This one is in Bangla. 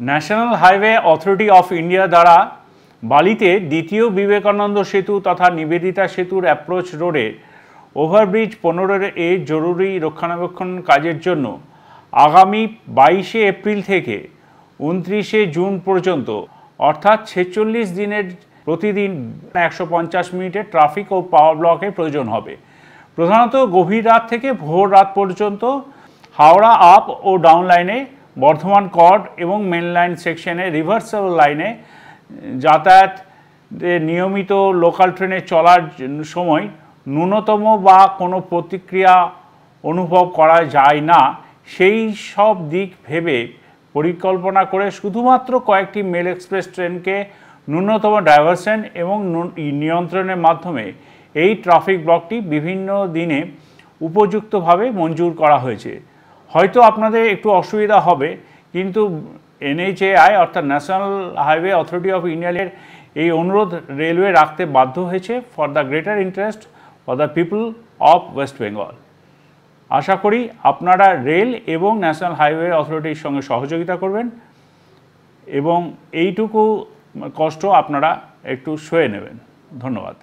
National highway authority of India দ্বারা বালিতে দ্বিতীয় বিবেকানন্দ সেতু তথা নিবেদিতা সেতুর অ্যাপ্রোচ রোডে ওভারব্রিজ 15 এর জরুরি রক্ষণাবেক্ষণ কাজের জন্য আগামী 22শে এপ্রিল থেকে 29শে জুন পর্যন্ত অর্থাৎ 46 দিনের প্রতিদিন 150 মিনিটের ট্রাফিক ও পাওয়ার ব্লকের প্রয়োজন হবে। প্রধানত গভীর রাত থেকে ভোর রাত পর্যন্ত হাওড়া আপ ও ডাউন লাইনে, বর্ধমান কর্ড এবং মেন লাইন সেকশনে রিভার্সাল লাইনে যাতায়াতে নিয়মিত লোকাল ট্রেনে চলার সময় ন্যূনতম বা কোনো প্রতিক্রিয়া অনুভব করা যায় না, সেই সব দিক ভেবে পরিকল্পনা করে শুধুমাত্র কয়েকটি মেল এক্সপ্রেস ট্রেনকে ন্যূনতম ডাইভারশন এবং নিয়ন্ত্রণের মাধ্যমে এই ট্রাফিক ব্লকটি বিভিন্ন দিনে উপযুক্তভাবে মঞ্জুর করা হয়েছে। হয়তো আপনাদের একটু অসুবিধা হবে, কিন্তু NHAI অর্থাৎ ন্যাশনাল হাইওয়ে অথরিটি অফ ইন্ডিয়ার এই অনুরোধ রেলওয়ে রাখতে বাধ্য হয়েছে for the greater interest for the people of West Bengal. আশা করি আপনারা রেল এবং ন্যাশনাল হাইওয়ে অথরিটির সঙ্গে সহযোগিতা করবেন এবং এইটুকু কষ্ট আপনারা একটু সয়ে নেবেন। ধন্যবাদ।